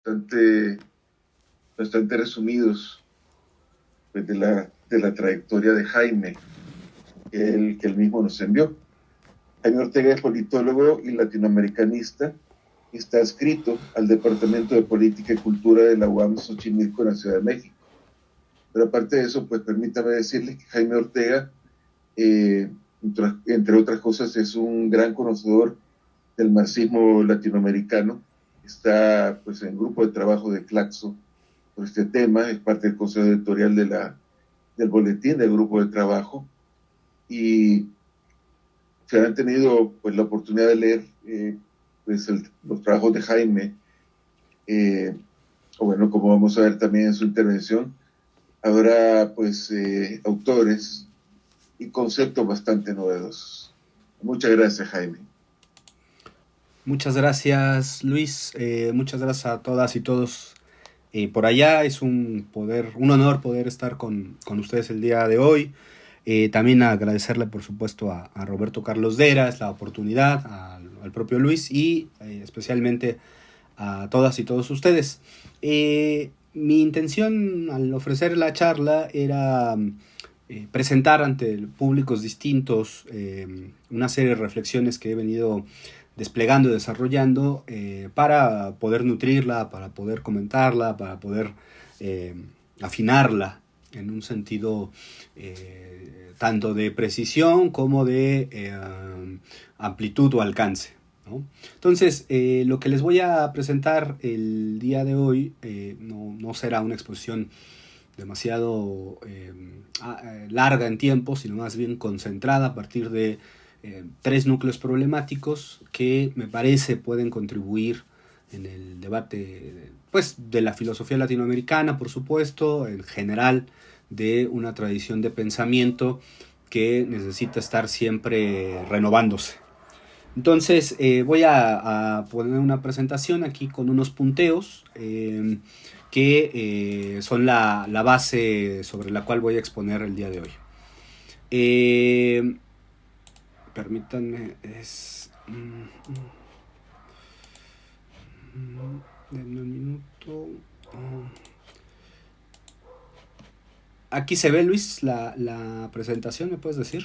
bastante, bastante resumidos, pues, de la trayectoria de Jaime, que él mismo nos envió. Jaime Ortega es politólogo y latinoamericanista y está adscrito al Departamento de Política y Cultura de la UAM Xochimilco en la Ciudad de México. Pero aparte de eso, pues permítame decirles que Jaime Ortega, entre otras cosas, es un gran conocedor del marxismo latinoamericano. Está pues en grupo de trabajo de Claxo por este tema, es parte del consejo editorial del boletín del grupo de trabajo, y se han tenido pues la oportunidad de leer pues los trabajos de Jaime, eh, o bueno, como vamos a ver también en su intervención, habrá pues autores y conceptos bastante novedosos. Muchas gracias, Jaime. Muchas gracias, Luis. Muchas gracias a todas y todos por allá. Es un honor poder estar con ustedes el día de hoy. También agradecerle, por supuesto, a Roberto Carlos Deras la oportunidad, al propio Luis y especialmente a todas y todos ustedes. Mi intención al ofrecer la charla era presentar ante públicos distintos una serie de reflexiones que he venido desplegando y desarrollando para poder nutrirla, para poder comentarla, para poder afinarla en un sentido tanto de precisión como de amplitud o alcance, ¿no? Entonces, lo que les voy a presentar el día de hoy no será una exposición demasiado larga en tiempo, sino más bien concentrada a partir de tres núcleos problemáticos que me parece pueden contribuir en el debate pues, de la filosofía latinoamericana, por supuesto, en general de una tradición de pensamiento que necesita estar siempre renovándose. Entonces voy a poner una presentación aquí con unos punteos que son la base sobre la cual voy a exponer el día de hoy. Permítanme, denme un minuto. Aquí se ve, Luis, la presentación, ¿me puedes decir?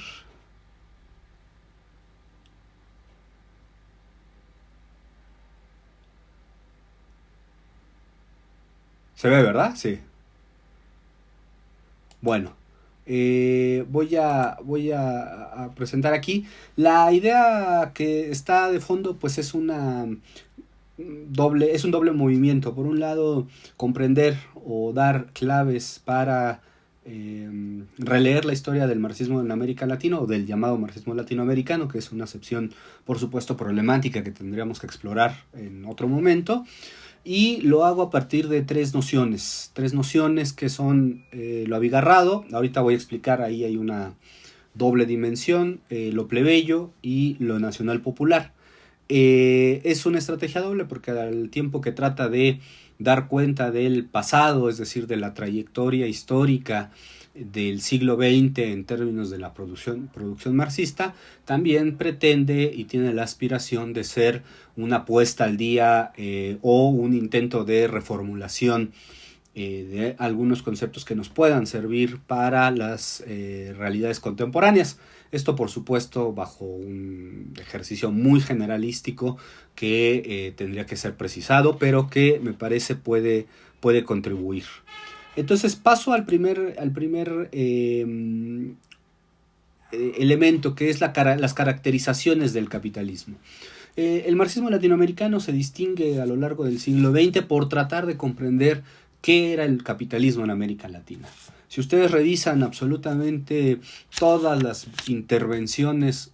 Se ve, ¿verdad? Sí. Bueno, voy a presentar aquí. La idea que está de fondo, pues es es un doble movimiento. Por un lado, comprender o dar claves para releer la historia del marxismo en América Latina o del llamado marxismo latinoamericano, que es una acepción, por supuesto, problemática que tendríamos que explorar en otro momento. Y lo hago a partir de tres nociones que son lo abigarrado, ahorita voy a explicar, ahí hay una doble dimensión, lo plebeyo y lo nacional popular. Es una estrategia doble porque al tiempo que trata de dar cuenta del pasado, es decir, de la trayectoria histórica del siglo XX en términos de la producción marxista, también pretende y tiene la aspiración de ser una puesta al día o un intento de reformulación de algunos conceptos que nos puedan servir para las realidades contemporáneas. Esto, por supuesto, bajo un ejercicio muy generalístico que tendría que ser precisado, pero que me parece puede contribuir. Entonces paso al primer elemento, que es las caracterizaciones del capitalismo. El marxismo latinoamericano se distingue a lo largo del siglo XX por tratar de comprender qué era el capitalismo en América Latina. Si ustedes revisan absolutamente todas las intervenciones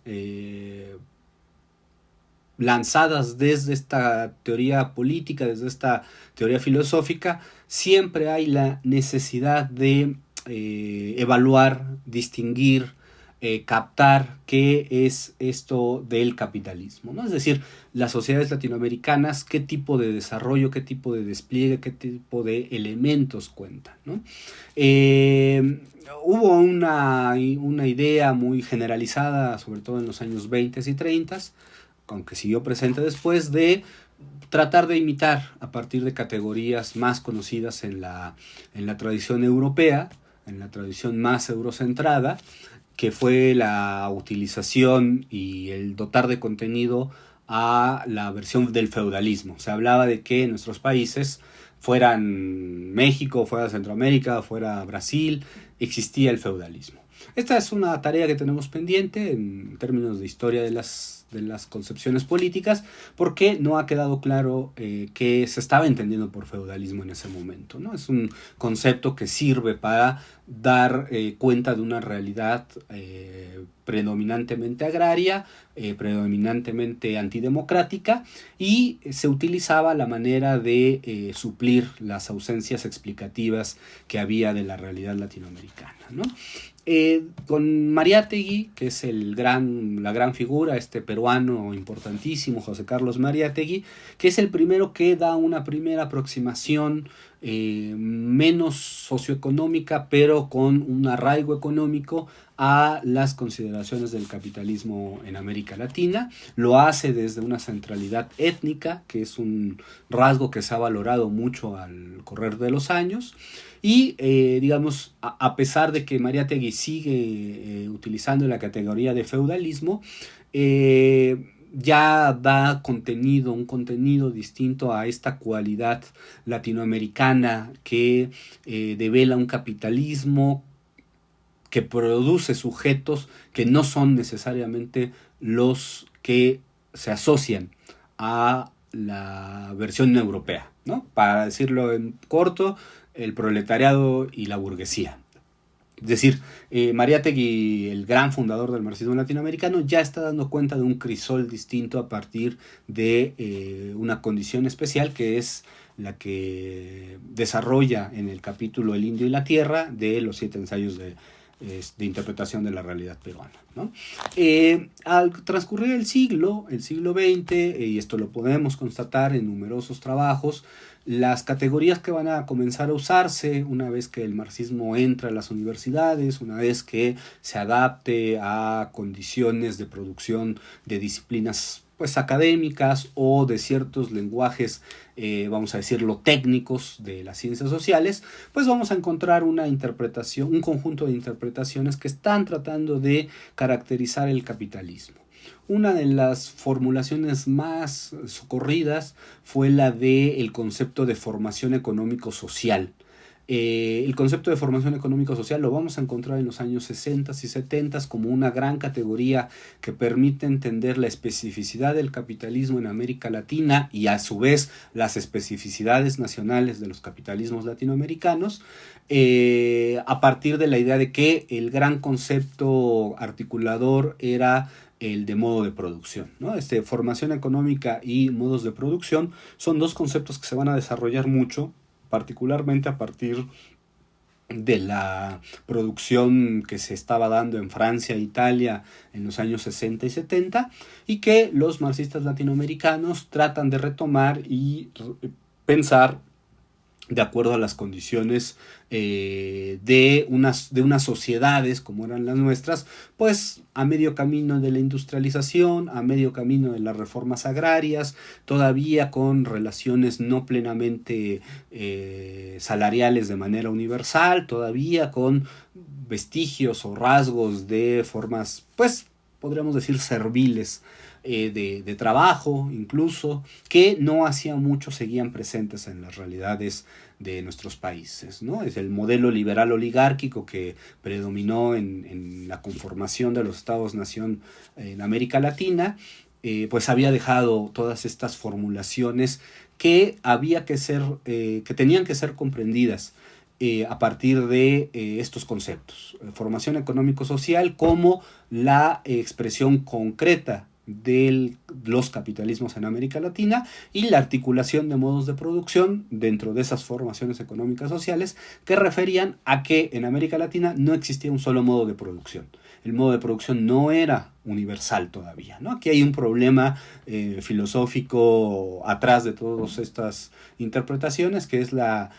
lanzadas desde esta teoría política, desde esta teoría filosófica, siempre hay la necesidad de evaluar, distinguir, captar qué es esto del capitalismo, ¿no? Es decir, las sociedades latinoamericanas, qué tipo de desarrollo, qué tipo de despliegue, qué tipo de elementos cuentan, ¿no? Hubo una idea muy generalizada, sobre todo en los años 20 y 30, aunque siguió presente después, de tratar de imitar a partir de categorías más conocidas en la tradición europea, en la tradición más eurocentrada, que fue la utilización y el dotar de contenido a la versión del feudalismo. Se hablaba de que en nuestros países, fueran México, fuera Centroamérica, fuera Brasil, existía el feudalismo. Esta es una tarea que tenemos pendiente en términos de historia de las concepciones políticas, porque no ha quedado claro qué se estaba entendiendo por feudalismo en ese momento, ¿no? Es un concepto que sirve para dar cuenta de una realidad predominantemente agraria, predominantemente antidemocrática, y se utilizaba la manera de suplir las ausencias explicativas que había de la realidad latinoamericana, ¿no? Con Mariátegui, que es la gran figura, este peruano importantísimo, José Carlos Mariátegui, que es el primero que da una primera aproximación menos socioeconómica, pero con un arraigo económico a las consideraciones del capitalismo en América Latina. Lo hace desde una centralidad étnica, que es un rasgo que se ha valorado mucho al correr de los años. Y digamos, a pesar de que Mariátegui sigue utilizando la categoría de feudalismo, ya da un contenido distinto a esta cualidad latinoamericana que devela un capitalismo que produce sujetos que no son necesariamente los que se asocian a la versión europea, ¿no? Para decirlo en corto, el proletariado y la burguesía. Es decir, Mariátegui, el gran fundador del marxismo latinoamericano, ya está dando cuenta de un crisol distinto a partir de una condición especial, que es la que desarrolla en el capítulo El Indio y la Tierra de los 7 ensayos de interpretación de la realidad peruana, ¿no? Al transcurrir el siglo XX, y esto lo podemos constatar en numerosos trabajos, las categorías que van a comenzar a usarse una vez que el marxismo entra a las universidades, una vez que se adapte a condiciones de producción de disciplinas pues académicas o de ciertos lenguajes, vamos a decirlo, técnicos de las ciencias sociales, pues vamos a encontrar una interpretación, un conjunto de interpretaciones que están tratando de caracterizar el capitalismo. Una de las formulaciones más socorridas fue la del concepto de formación económico-social. El concepto de formación económico-social lo vamos a encontrar en los años 60 y 70 como una gran categoría que permite entender la especificidad del capitalismo en América Latina y a su vez las especificidades nacionales de los capitalismos latinoamericanos, a partir de la idea de que el gran concepto articulador era el de modo de producción, ¿no? Formación económica y modos de producción son dos conceptos que se van a desarrollar mucho, particularmente a partir de la producción que se estaba dando en Francia e Italia en los años 60 y 70, y que los marxistas latinoamericanos tratan de retomar y pensar de acuerdo a las condiciones de unas sociedades como eran las nuestras, pues a medio camino de la industrialización, a medio camino de las reformas agrarias, todavía con relaciones no plenamente salariales de manera universal, todavía con vestigios o rasgos de formas, pues podríamos decir serviles, de trabajo incluso, que no hacía mucho seguían presentes en las realidades de nuestros países, ¿no? Es el modelo liberal oligárquico que predominó en la conformación de los estados-nación en América Latina, pues había dejado todas estas formulaciones que que tenían que ser comprendidas a partir de estos conceptos. Formación económico-social como la expresión concreta de los capitalismos en América Latina y la articulación de modos de producción dentro de esas formaciones económicas sociales que referían a que en América Latina no existía un solo modo de producción. El modo de producción no era universal todavía, ¿no? Aquí hay un problema filosófico atrás de todas estas interpretaciones, que es la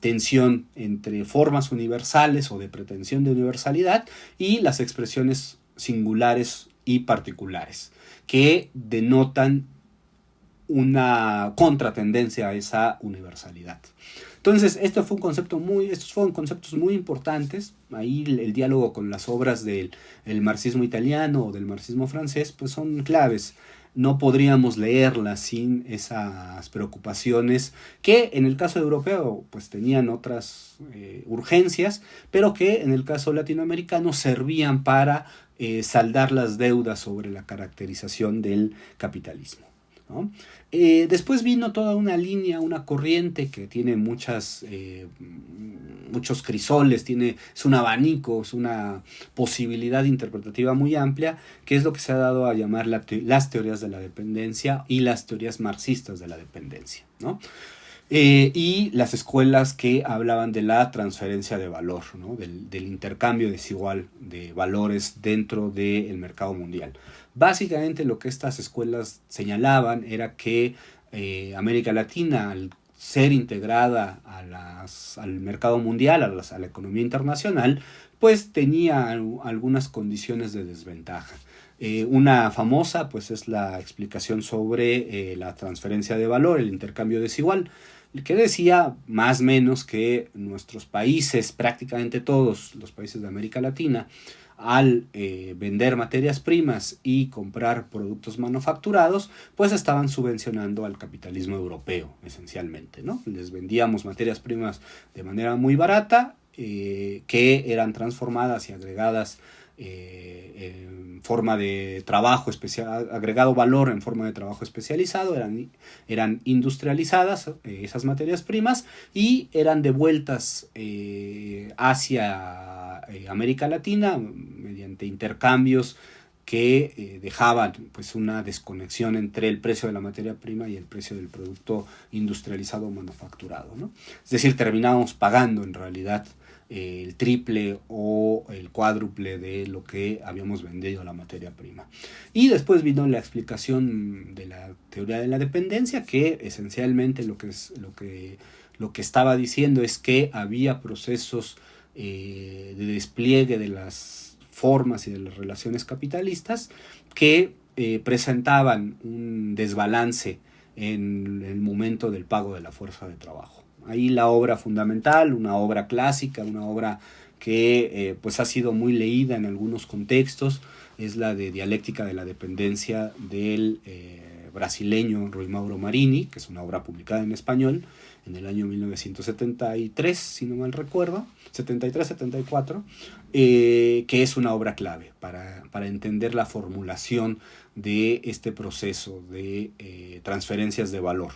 tensión entre formas universales o de pretensión de universalidad y las expresiones singulares y particulares, que denotan una contratendencia a esa universalidad. Entonces, estos fueron conceptos muy importantes. Ahí el diálogo con las obras del marxismo italiano o del marxismo francés, pues son claves. No podríamos leerlas sin esas preocupaciones que en el caso europeo pues tenían otras urgencias, pero que en el caso latinoamericano servían para saldar las deudas sobre la caracterización del capitalismo, ¿no? Después vino toda una línea, una corriente que tiene muchos crisoles, es un abanico, es una posibilidad interpretativa muy amplia, que es lo que se ha dado a llamar las teorías de la dependencia y las teorías marxistas de la dependencia, ¿no? Y las escuelas que hablaban de la transferencia de valor, ¿no? del intercambio desigual de valores dentro del mercado mundial. Básicamente lo que estas escuelas señalaban era que América Latina, al ser integrada al mercado mundial, a la economía internacional, pues tenía algunas condiciones de desventaja. Una famosa pues es la explicación sobre la transferencia de valor, el intercambio desigual, que decía más o menos que nuestros países, prácticamente todos los países de América Latina, al vender materias primas y comprar productos manufacturados, pues estaban subvencionando al capitalismo europeo, esencialmente, ¿no? Les vendíamos materias primas de manera muy barata, que eran transformadas y agregadas en forma de trabajo especial, agregado valor en forma de trabajo especializado, eran industrializadas esas materias primas y eran devueltas hacia América Latina mediante intercambios que dejaban pues una desconexión entre el precio de la materia prima y el precio del producto industrializado o manufacturado, ¿no? Es decir, terminábamos pagando en realidad el triple o el cuádruple de lo que habíamos vendido la materia prima. Y después vino la explicación de la teoría de la dependencia, que esencialmente lo que estaba diciendo es que había procesos de despliegue de las formas y de las relaciones capitalistas que presentaban un desbalance en el momento del pago de la fuerza de trabajo. Ahí la obra fundamental, una obra clásica, una obra que pues ha sido muy leída en algunos contextos, es la de Dialéctica de la Dependencia del brasileño Rui Mauro Marini, que es una obra publicada en español en el año 1973, si no mal recuerdo, 73-74, que es una obra clave para entender la formulación de este proceso de transferencias de valor.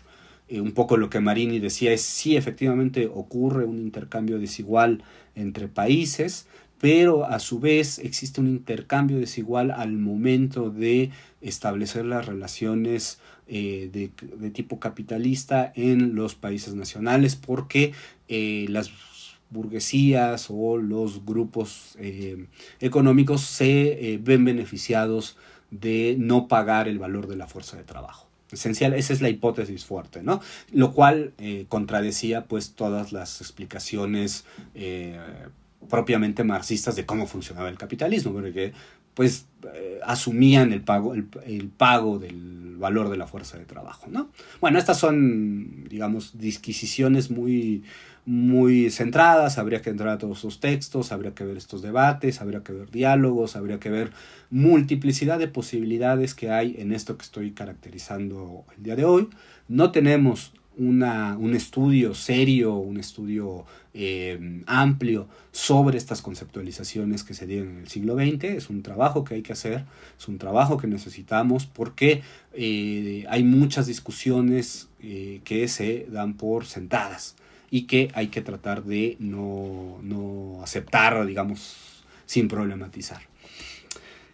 Un poco lo que Marini decía es sí, efectivamente ocurre un intercambio desigual entre países, pero a su vez existe un intercambio desigual al momento de establecer las relaciones de tipo capitalista en los países nacionales, porque las burguesías o los grupos económicos se ven beneficiados de no pagar el valor de la fuerza de trabajo. Esencial, esa es la hipótesis fuerte, ¿no? Lo cual contradecía pues todas las explicaciones propiamente marxistas de cómo funcionaba el capitalismo, porque pues asumían el pago del valor de la fuerza de trabajo, ¿no? Bueno, estas son, digamos, disquisiciones muy centradas, habría que entrar a todos los textos, habría que ver estos debates, habría que ver diálogos, habría que ver multiplicidad de posibilidades que hay en esto que estoy caracterizando el día de hoy. No tenemos un estudio serio, un estudio amplio sobre estas conceptualizaciones que se dieron en el siglo XX. Es un trabajo que hay que hacer, es un trabajo que necesitamos porque hay muchas discusiones que se dan por sentadas y que hay que tratar de no aceptar, digamos, sin problematizar.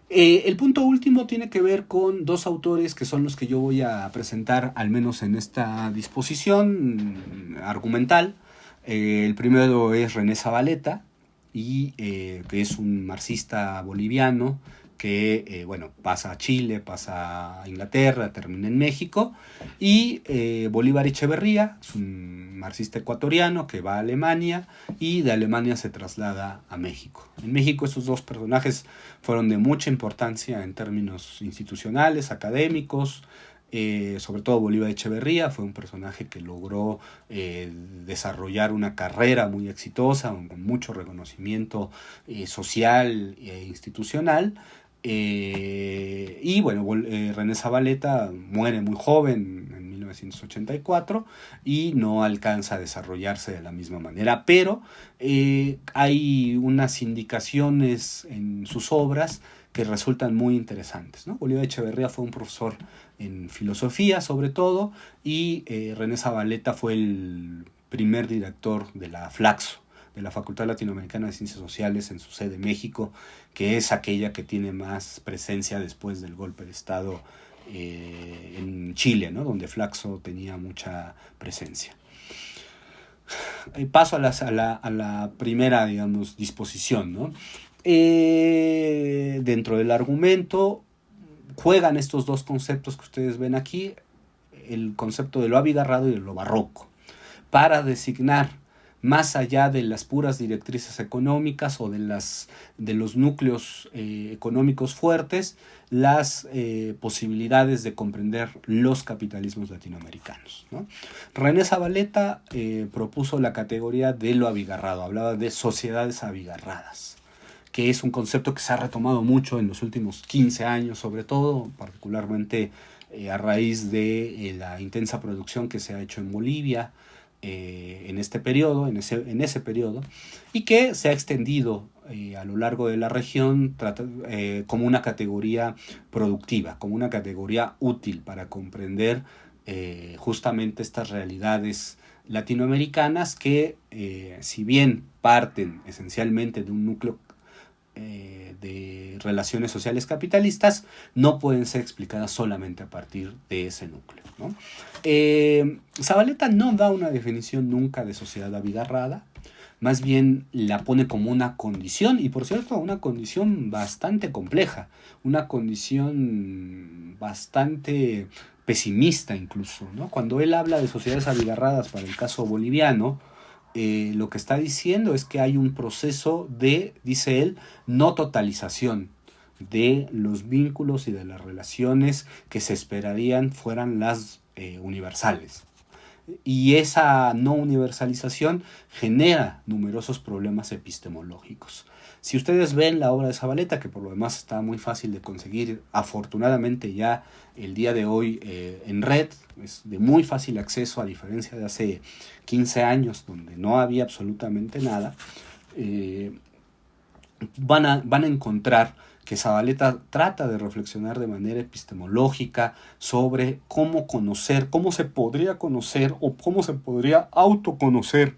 El punto último tiene que ver con dos autores que son los que yo voy a presentar, al menos en esta disposición argumental. El primero es René Zavaleta, que es un marxista boliviano que bueno, pasa a Chile, pasa a Inglaterra, termina en México, y Bolívar Echeverría es un marxista ecuatoriano que va a Alemania y de Alemania se traslada a México. En México estos dos personajes fueron de mucha importancia en términos institucionales, académicos, sobre todo Bolívar Echeverría fue un personaje que logró desarrollar una carrera muy exitosa, con mucho reconocimiento social e institucional. Y bueno, René Zavaleta muere muy joven en 1984 y no alcanza a desarrollarse de la misma manera, pero hay unas indicaciones en sus obras que resultan muy interesantes, ¿no? Bolívar Echeverría fue un profesor en filosofía sobre todo, y René Zavaleta fue el primer director de la Flaxo, de la Facultad Latinoamericana de Ciencias Sociales en su sede en México, que es aquella que tiene más presencia después del golpe de Estado en Chile, ¿no? Donde Flaxo tenía mucha presencia. Paso a la primera, digamos, disposición, ¿no? Dentro del argumento juegan estos dos conceptos que ustedes ven aquí, el concepto de lo abigarrado y de lo barroco, para designar, más allá de las puras directrices económicas o de los núcleos económicos fuertes, las posibilidades de comprender los capitalismos latinoamericanos, ¿no? René Zavaleta propuso la categoría de lo abigarrado, hablaba de sociedades abigarradas, que es un concepto que se ha retomado mucho en los últimos 15 años, sobre todo, particularmente a raíz de la intensa producción que se ha hecho en Bolivia en ese periodo, y que se ha extendido a lo largo de la región como una categoría productiva, como una categoría útil para comprender justamente estas realidades latinoamericanas que, si bien parten esencialmente de un núcleo de relaciones sociales capitalistas, no pueden ser explicadas solamente a partir de ese núcleo, ¿no? Zavaleta no da una definición nunca de sociedad abigarrada, más bien la pone como una condición, y por cierto, una condición bastante compleja, una condición bastante pesimista incluso, ¿no? Cuando él habla de sociedades abigarradas para el caso boliviano, lo que está diciendo es que hay un proceso de, dice él, no totalización de los vínculos y de las relaciones que se esperarían fueran las universales. Y esa no universalización genera numerosos problemas epistemológicos. Si ustedes ven la obra de Zavaleta, que por lo demás está muy fácil de conseguir, afortunadamente ya el día de hoy en red, es de muy fácil acceso, a diferencia de hace 15 años donde no había absolutamente nada, van a encontrar que Zavaleta trata de reflexionar de manera epistemológica sobre cómo conocer, cómo se podría conocer o cómo se podría autoconocer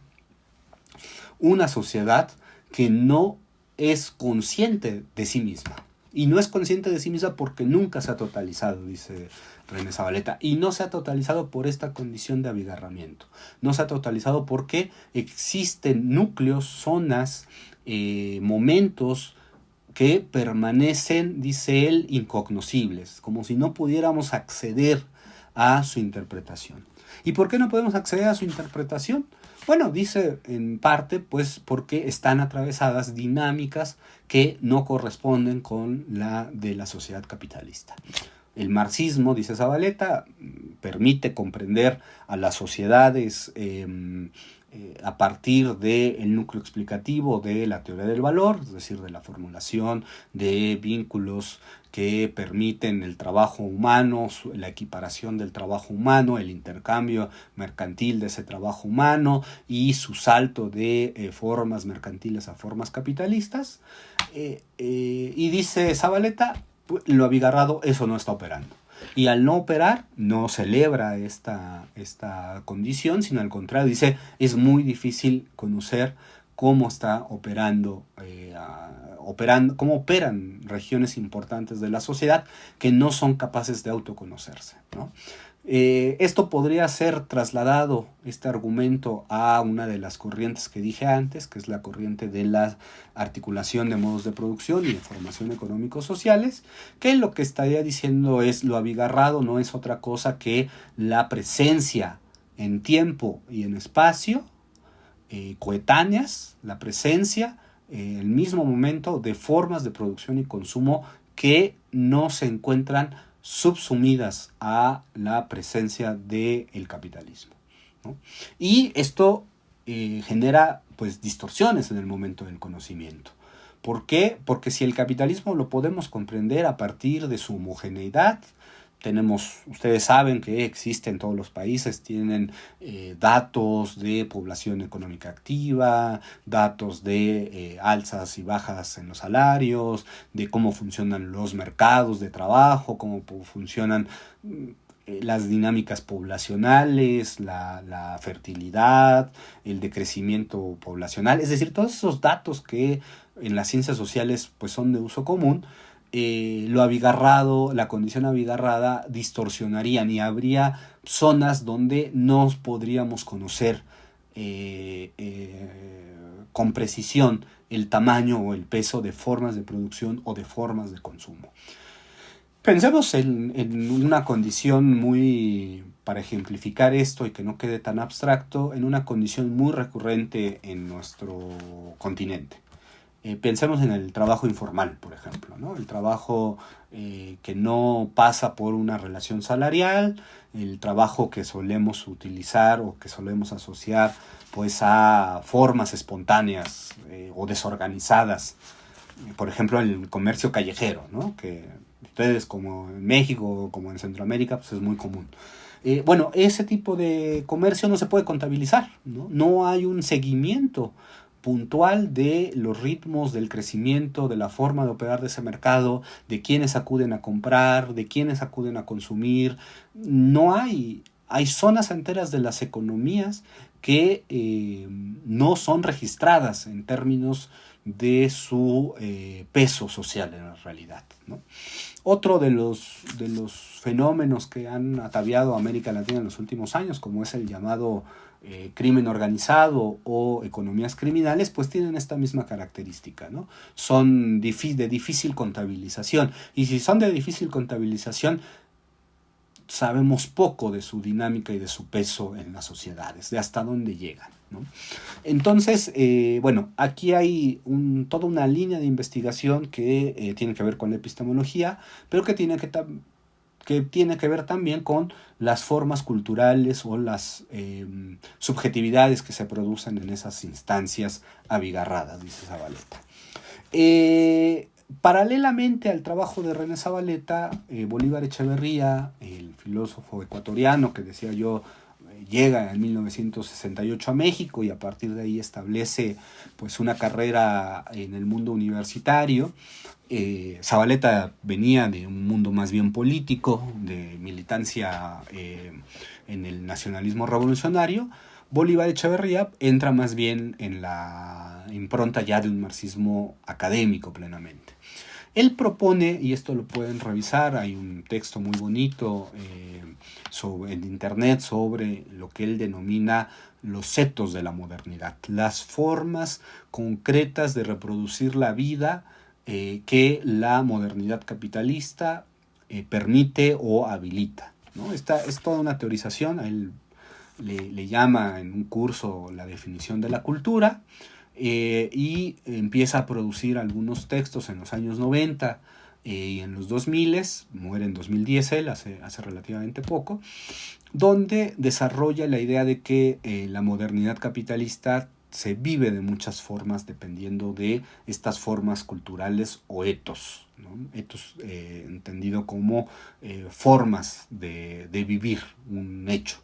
una sociedad que no es consciente de sí misma. Y no es consciente de sí misma porque nunca se ha totalizado, dice René Zavaleta. Y no se ha totalizado por esta condición de abigarramiento. No se ha totalizado porque existen núcleos, zonas, momentos que permanecen, dice él, incognoscibles, como si no pudiéramos acceder a su interpretación. ¿Y por qué no podemos acceder a su interpretación? Bueno, dice en parte, pues porque están atravesadas dinámicas que no corresponden con la de la sociedad capitalista. El marxismo, dice Zavaleta, permite comprender a las sociedades a partir del núcleo explicativo de la teoría del valor, es decir, de la formulación de vínculos que permiten el trabajo humano, la equiparación del trabajo humano, el intercambio mercantil de ese trabajo humano y su salto de formas mercantiles a formas capitalistas. Y dice Zavaleta, lo abigarrado, eso no está operando. Y al no operar, no celebra esta condición, sino al contrario, dice, es muy difícil conocer cómo está operando, cómo operan regiones importantes de la sociedad que no son capaces de autoconocerse, ¿no? Esto podría ser trasladado, este argumento, a una de las corrientes que dije antes, que es la corriente de la articulación de modos de producción y de formación económico-sociales, que lo que estaría diciendo es lo abigarrado no es otra cosa que la presencia en tiempo y en espacio coetáneas, la presencia en el mismo momento de formas de producción y consumo que no se encuentran subsumidas a la presencia del capitalismo, ¿no? Y esto genera pues distorsiones en el momento del conocimiento. ¿Por qué? Porque si el capitalismo lo podemos comprender a partir de su homogeneidad, ustedes saben que existe en todos los países, tienen datos de población económica activa, datos de alzas y bajas en los salarios, de cómo funcionan los mercados de trabajo, cómo funcionan las dinámicas poblacionales, la fertilidad, el decrecimiento poblacional, es decir, todos esos datos que en las ciencias sociales pues son de uso común. Lo abigarrado, la condición abigarrada distorsionarían y habría zonas donde no podríamos conocer con precisión el tamaño o el peso de formas de producción o de formas de consumo. Pensemos en una condición para ejemplificar esto y que no quede tan abstracto, en una condición muy recurrente en nuestro continente. Pensemos en el trabajo informal, por ejemplo, ¿no? El trabajo que no pasa por una relación salarial, el trabajo que solemos utilizar o que solemos asociar pues, a formas espontáneas o desorganizadas. Por ejemplo, el comercio callejero, ¿no? Que ustedes como en México, como en Centroamérica, pues es muy común. Bueno, ese tipo de comercio no se puede contabilizar, ¿no? No hay un seguimiento puntual de los ritmos del crecimiento, de la forma de operar de ese mercado, de quiénes acuden a comprar, de quiénes acuden a consumir. No hay zonas enteras de las economías que no son registradas en términos de su peso social en la realidad, ¿no? Otro de los fenómenos que han ataviado a América Latina en los últimos años, como es el llamado crimen organizado o economías criminales, pues tienen esta misma característica, ¿no? Son de difícil contabilización, y si son de difícil contabilización, sabemos poco de su dinámica y de su peso en las sociedades, de hasta dónde llegan, ¿no? Entonces, bueno, aquí hay toda una línea de investigación que tiene que ver con la epistemología, pero que tiene que ver también con las formas culturales o las subjetividades que se producen en esas instancias abigarradas, dice Zavaleta. Paralelamente al trabajo de René Zavaleta, Bolívar Echeverría, el filósofo ecuatoriano que decía yo, llega en 1968 a México y a partir de ahí establece pues, una carrera en el mundo universitario. Zavaleta venía de un mundo más bien político, de militancia en el nacionalismo revolucionario. Bolívar Echeverría entra más bien en la impronta ya de un marxismo académico plenamente. Él propone, y esto lo pueden revisar, hay un texto muy bonito en internet sobre lo que él denomina los setos de la modernidad, las formas concretas de reproducir la vida que la modernidad capitalista permite o habilita, ¿no? Esta es toda una teorización, a él le llama en un curso la definición de la cultura, y empieza a producir algunos textos en los años 90 y en los 2000, muere en 2010 él, hace relativamente poco, donde desarrolla la idea de que la modernidad capitalista se vive de muchas formas dependiendo de estas formas culturales o etos, ¿no? Etos entendido como formas de vivir un hecho.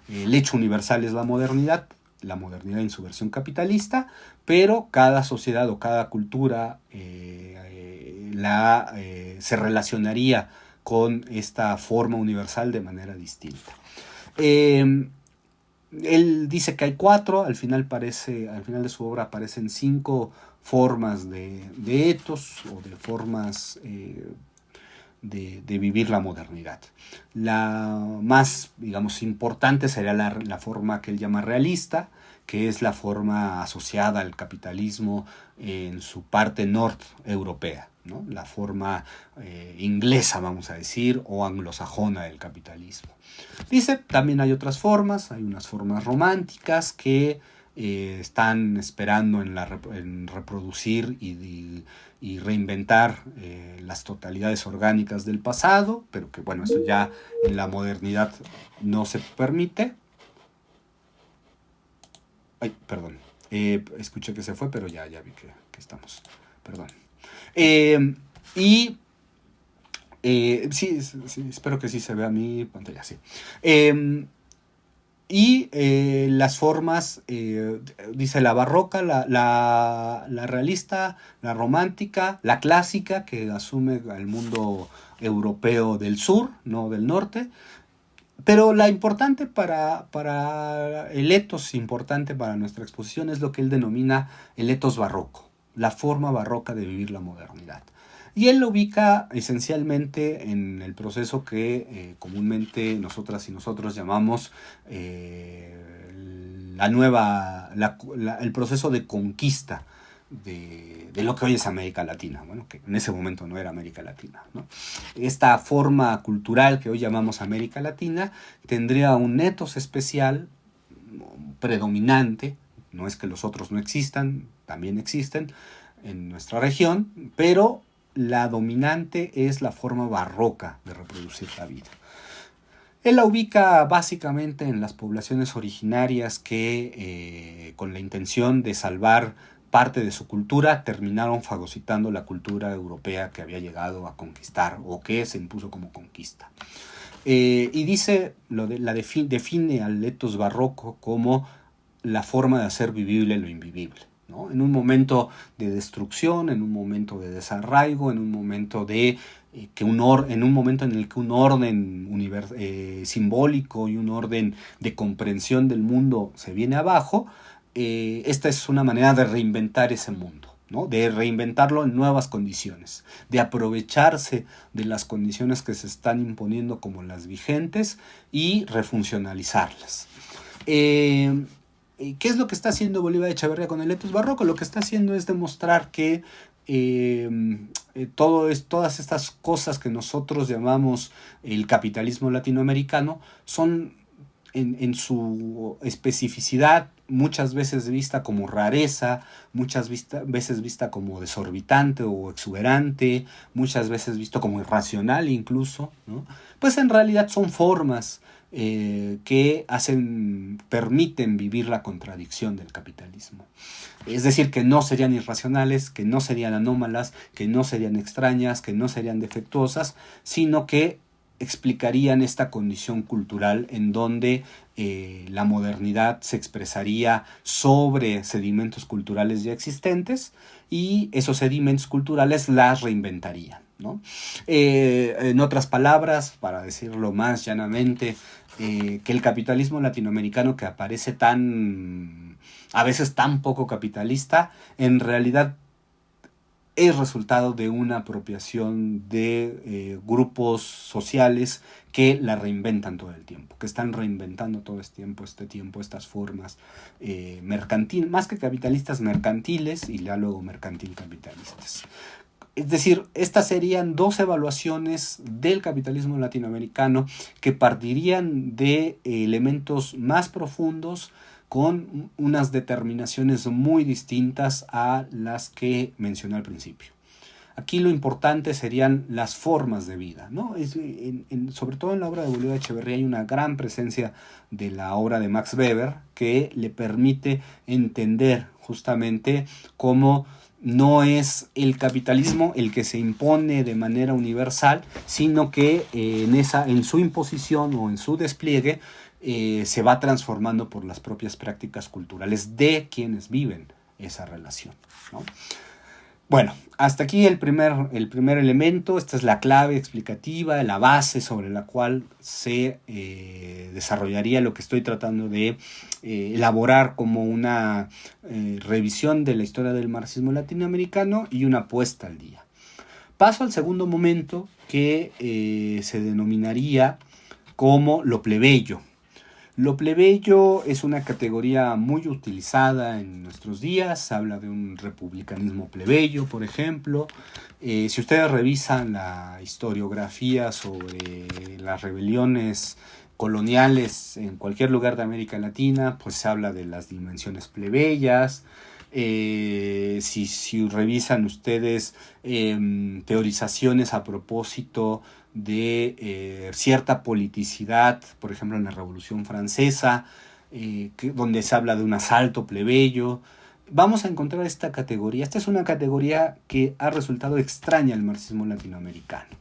El hecho universal es la modernidad en su versión capitalista, pero cada sociedad o cada cultura se relacionaría con esta forma universal de manera distinta. Él dice que hay 4, al final de su obra aparecen 5 formas de etos o de formas de vivir la modernidad. La más, digamos, importante sería la forma que él llama realista, que es la forma asociada al capitalismo en su parte norte-europea, ¿no? La forma inglesa, vamos a decir, o anglosajona del capitalismo. Dice, también hay otras formas, hay unas formas románticas que están esperando en reproducir y reinventar las totalidades orgánicas del pasado, pero que bueno, eso ya en la modernidad no se permite. Ay, perdón, escuché que se fue, pero ya vi que estamos, perdón. Sí, espero que sí se vea mi pantalla, sí. Las formas, dice la barroca, la realista, la romántica, la clásica, que asume el mundo europeo del sur, no del norte. Pero la importante para el etos importante para nuestra exposición es lo que él denomina el etos barroco, la forma barroca de vivir la modernidad. Y él lo ubica esencialmente en el proceso que comúnmente nosotras y nosotros llamamos el proceso de conquista de lo que hoy es América Latina, bueno, que en ese momento no era América Latina, ¿no? Esta forma cultural que hoy llamamos América Latina tendría un etos especial, predominante, no es que los otros no existan, también existen en nuestra región, pero la dominante es la forma barroca de reproducir la vida. Él la ubica básicamente en las poblaciones originarias que, con la intención de salvar parte de su cultura, terminaron fagocitando la cultura europea que había llegado a conquistar o que se impuso como conquista. Y dice, define al etos barroco como la forma de hacer vivible lo invivible, ¿no? En un momento de destrucción, en un momento de desarraigo, en un momento en un momento en el que un orden simbólico y un orden de comprensión del mundo se viene abajo, esta es una manera de reinventar ese mundo, ¿no? De reinventarlo en nuevas condiciones, de aprovecharse de las condiciones que se están imponiendo como las vigentes y refuncionalizarlas. ¿Qué es lo que está haciendo Bolívar Echeverría con el etos barroco? Lo que está haciendo es demostrar que todas estas cosas que nosotros llamamos el capitalismo latinoamericano son en su especificidad muchas veces vista como rareza, muchas veces vista como desorbitante o exuberante, muchas veces visto como irracional incluso, ¿no? Pues en realidad son formas que permiten vivir la contradicción del capitalismo. Es decir, que no serían irracionales, que no serían anómalas, que no serían extrañas, que no serían defectuosas, sino que explicarían esta condición cultural en donde la modernidad se expresaría sobre sedimentos culturales ya existentes y esos sedimentos culturales las reinventarían, ¿no? En otras palabras, para decirlo más llanamente, que el capitalismo latinoamericano que aparece a veces tan poco capitalista, en realidad es resultado de una apropiación de grupos sociales que la reinventan todo el tiempo, que están reinventando todo este tiempo estas formas mercantiles, más que capitalistas, mercantiles y ya luego mercantil capitalistas. Es decir, estas serían dos evaluaciones del capitalismo latinoamericano que partirían de elementos más profundos con unas determinaciones muy distintas a las que mencioné al principio. Aquí lo importante serían las formas de vida, ¿no? Sobre todo en la obra de Bolívar Echeverría hay una gran presencia de la obra de Max Weber que le permite entender justamente cómo no es el capitalismo el que se impone de manera universal, sino que en su imposición o en su despliegue se va transformando por las propias prácticas culturales de quienes viven esa relación, ¿no? Bueno, hasta aquí el primer elemento. Esta es la clave explicativa, la base sobre la cual se desarrollaría lo que estoy tratando de elaborar como una revisión de la historia del marxismo latinoamericano y una puesta al día. Paso al segundo momento que se denominaría como lo plebeyo. Lo plebeyo es una categoría muy utilizada en nuestros días, habla de un republicanismo plebeyo, por ejemplo. Si ustedes revisan la historiografía sobre las rebeliones coloniales en cualquier lugar de América Latina, pues se habla de las dimensiones plebeyas. Si revisan ustedes teorizaciones a propósito de cierta politicidad, por ejemplo en la Revolución Francesa, donde se habla de un asalto plebeyo, vamos a encontrar esta categoría. Esta es una categoría que ha resultado extraña al marxismo latinoamericano.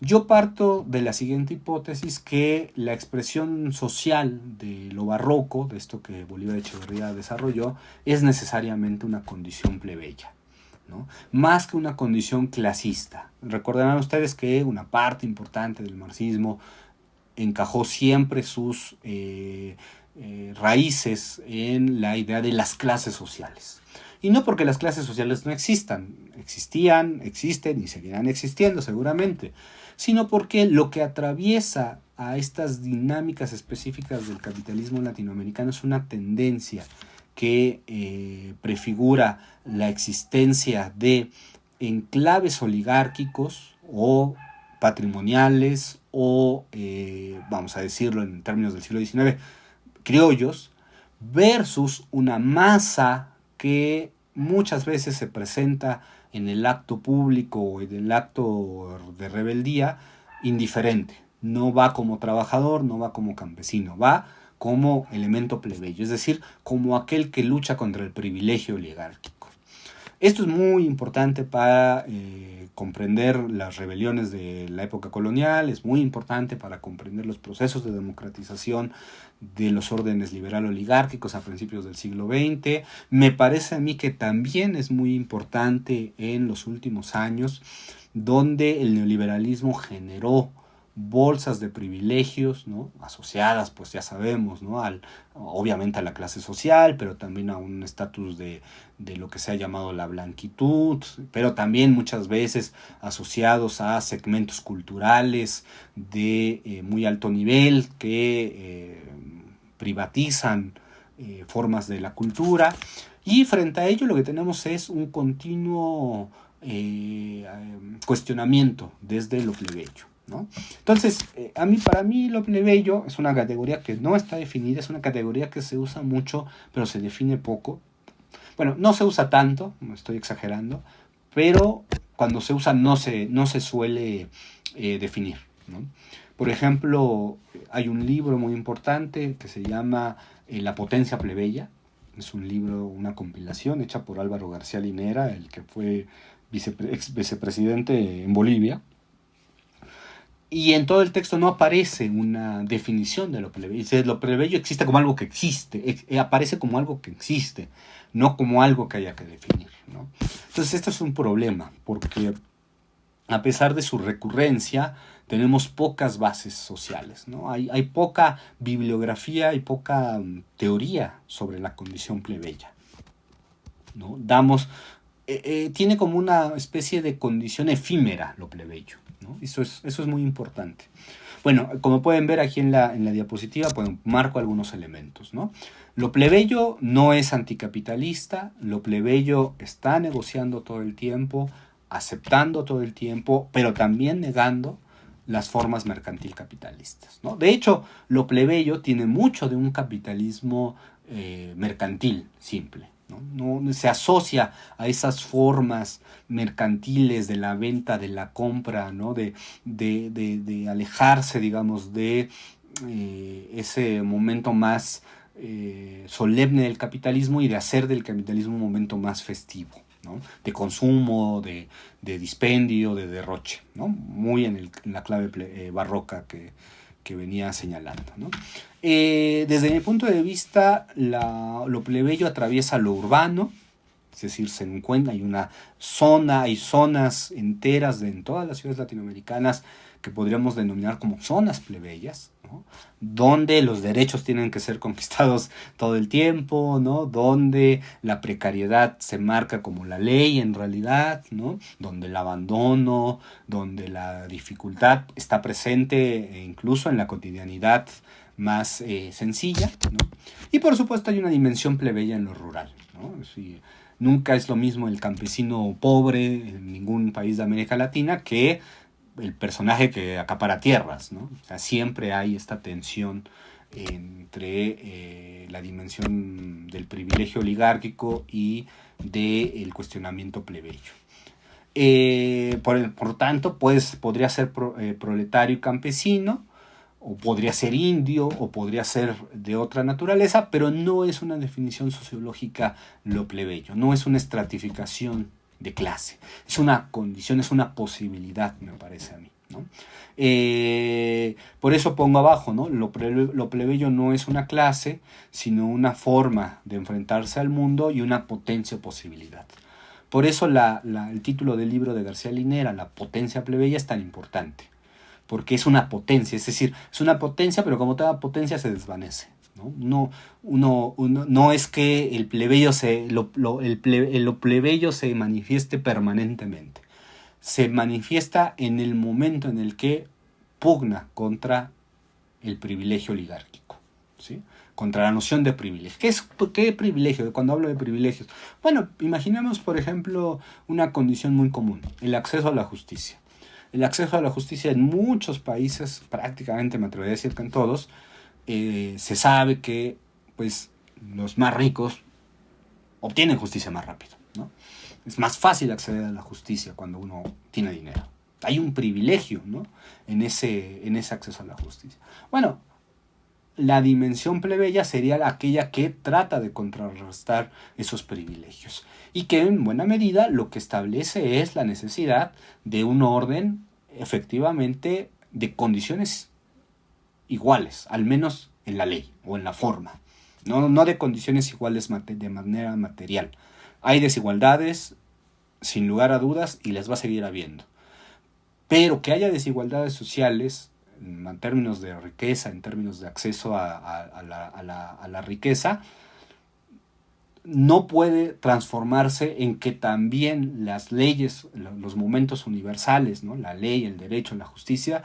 Yo parto de la siguiente hipótesis, que la expresión social de lo barroco, de esto que Bolívar Echeverría desarrolló, es necesariamente una condición plebeya, ¿no? Más que una condición clasista. Recordarán ustedes que una parte importante del marxismo encajó siempre sus raíces en la idea de las clases sociales. Y no porque las clases sociales no existan, existían, existen y seguirán existiendo seguramente, sino porque lo que atraviesa a estas dinámicas específicas del capitalismo latinoamericano es una tendencia que prefigura la existencia de enclaves oligárquicos o patrimoniales o, vamos a decirlo en términos del siglo XIX, criollos, versus una masa que muchas veces se presenta en el acto público o en el acto de rebeldía indiferente. No va como trabajador, no va como campesino, va como elemento plebeyo, es decir, como aquel que lucha contra el privilegio oligárquico. Esto es muy importante para comprender las rebeliones de la época colonial, es muy importante para comprender los procesos de democratización de los órdenes liberal-oligárquicos a principios del siglo XX. Me parece a mí que también es muy importante en los últimos años, donde el neoliberalismo generó bolsas de privilegios, ¿no? Asociadas, pues ya sabemos, ¿no? Obviamente a la clase social, pero también a un estatus de lo que se ha llamado la blanquitud, pero también muchas veces asociados a segmentos culturales de muy alto nivel que privatizan formas de la cultura, y frente a ello lo que tenemos es un continuo cuestionamiento desde lo plebeyo, ¿no? Entonces, para mí lo plebeyo es una categoría que no está definida, es una categoría que se usa mucho, pero se define poco. Bueno, no se usa tanto, no estoy exagerando, pero cuando se usa no se suele definir, ¿no? Por ejemplo, hay un libro muy importante que se llama La potencia plebeya. Es un libro, una compilación hecha por Álvaro García Linera, el que fue ex vicepresidente en Bolivia. Y en todo el texto no aparece una definición de lo plebeyo. Dice, lo plebeyo existe como algo que existe, aparece como algo que existe, no como algo que haya que definir, ¿no? Entonces esto es un problema, porque a pesar de su recurrencia, tenemos pocas bases sociales, ¿no? Hay poca bibliografía y poca teoría sobre la condición plebeya, ¿no? Tiene como una especie de condición efímera lo plebeyo, ¿no? Eso es muy importante. Bueno, como pueden ver aquí en la diapositiva, pues marco algunos elementos, ¿no? Lo plebeyo no es anticapitalista, lo plebeyo está negociando todo el tiempo, aceptando todo el tiempo, pero también negando las formas mercantil capitalistas, ¿no? De hecho, lo plebeyo tiene mucho de un capitalismo mercantil simple, ¿no? No se asocia a esas formas mercantiles de la venta, de la compra, ¿no? de alejarse, digamos, de ese momento más solemne del capitalismo y de hacer del capitalismo un momento más festivo, ¿no? De consumo, de dispendio, de derroche, ¿no? Muy en la clave barroca que venía señalando, ¿no? Desde mi punto de vista, lo plebeyo atraviesa lo urbano, es decir, se encuentra, hay zonas enteras en todas las ciudades latinoamericanas que podríamos denominar como zonas plebeyas, ¿no? Donde los derechos tienen que ser conquistados todo el tiempo, ¿no? Donde la precariedad se marca como la ley en realidad, ¿no? Donde el abandono, donde la dificultad está presente incluso en la cotidianidad más sencilla, ¿no? Y por supuesto hay una dimensión plebeya en lo rural, ¿no? Sí, nunca es lo mismo el campesino pobre en ningún país de América Latina que el personaje que acapara tierras, ¿no? O sea, siempre hay esta tensión entre la dimensión del privilegio oligárquico y del cuestionamiento plebeyo. Por tanto, pues podría ser proletario y campesino, o podría ser indio, o podría ser de otra naturaleza, pero no es una definición sociológica lo plebeyo, no es una estratificación de clase, es una condición, es una posibilidad, me parece a mí, ¿no? Por eso pongo abajo, ¿no? Lo plebeyo no es una clase, sino una forma de enfrentarse al mundo y una potencia o posibilidad. Por eso el título del libro de García Linera, La potencia plebeya, es tan importante, porque es una potencia, es decir, es una potencia, pero como toda potencia se desvanece, ¿no? No es que el plebeyo lo plebeyo se manifieste permanentemente, se manifiesta en el momento en el que pugna contra el privilegio oligárquico, ¿sí? Contra la noción de privilegio. ¿Qué privilegio? Cuando hablo de privilegios, bueno, imaginemos, por ejemplo, una condición muy común, el acceso a la justicia. El acceso a la justicia en muchos países, prácticamente me atrevería a decir que en todos, se sabe que pues, los más ricos obtienen justicia más rápido, ¿no? Es más fácil acceder a la justicia cuando uno tiene dinero. Hay un privilegio, ¿no? en ese acceso a la justicia. Bueno, la dimensión plebeya sería aquella que trata de contrarrestar esos privilegios y que en buena medida lo que establece es la necesidad de un orden efectivamente de condiciones iguales, al menos en la ley o en la forma, no de condiciones iguales de manera material. Hay desigualdades, sin lugar a dudas, y las va a seguir habiendo. Pero que haya desigualdades sociales, en términos de riqueza, en términos de acceso a la riqueza, no puede transformarse en que también las leyes, los momentos universales, ¿no? La ley, el derecho, la justicia,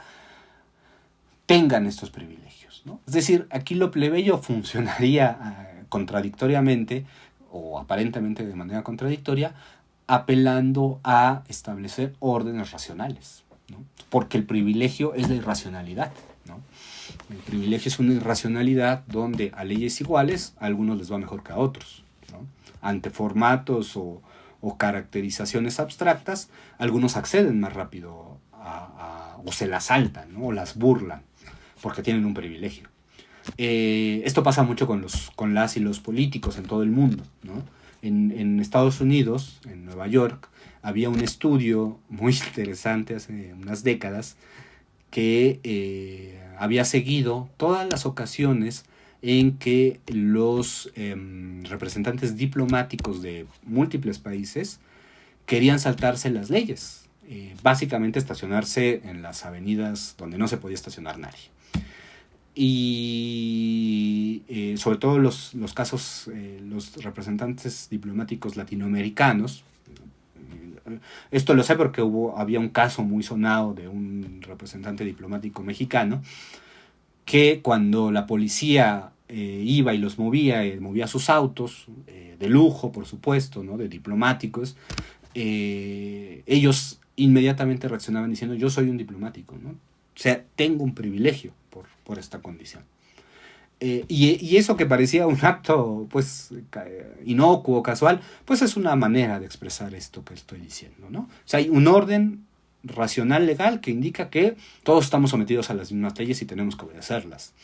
tengan estos privilegios, ¿no? Es decir, aquí lo plebeyo funcionaría contradictoriamente, o aparentemente de manera contradictoria, apelando a establecer órdenes racionales, ¿no? Porque el privilegio es la irracionalidad, ¿no? El privilegio es una irracionalidad donde a leyes iguales a algunos les va mejor que a otros, ¿no? Ante formatos o caracterizaciones abstractas, algunos acceden más rápido o se las saltan, ¿no? O las burlan porque tienen un privilegio. Esto pasa mucho con las y los políticos en todo el mundo, ¿no? En Estados Unidos, en Nueva York, había un estudio muy interesante hace unas décadas que había seguido todas las ocasiones en que los representantes diplomáticos de múltiples países querían saltarse las leyes, básicamente estacionarse en las avenidas donde no se podía estacionar nadie. Y sobre todo los casos, los representantes diplomáticos latinoamericanos, esto lo sé porque había un caso muy sonado de un representante diplomático mexicano que cuando la policía iba y los movía sus autos, de lujo por supuesto, ¿no? De diplomáticos, ellos inmediatamente reaccionaban diciendo: yo soy un diplomático, ¿no? O sea, tengo un privilegio por esta condición. Y eso que parecía un acto pues inocuo, casual, pues es una manera de expresar esto que estoy diciendo, ¿no? O sea, hay un orden racional legal que indica que todos estamos sometidos a las mismas leyes y tenemos que obedecerlas.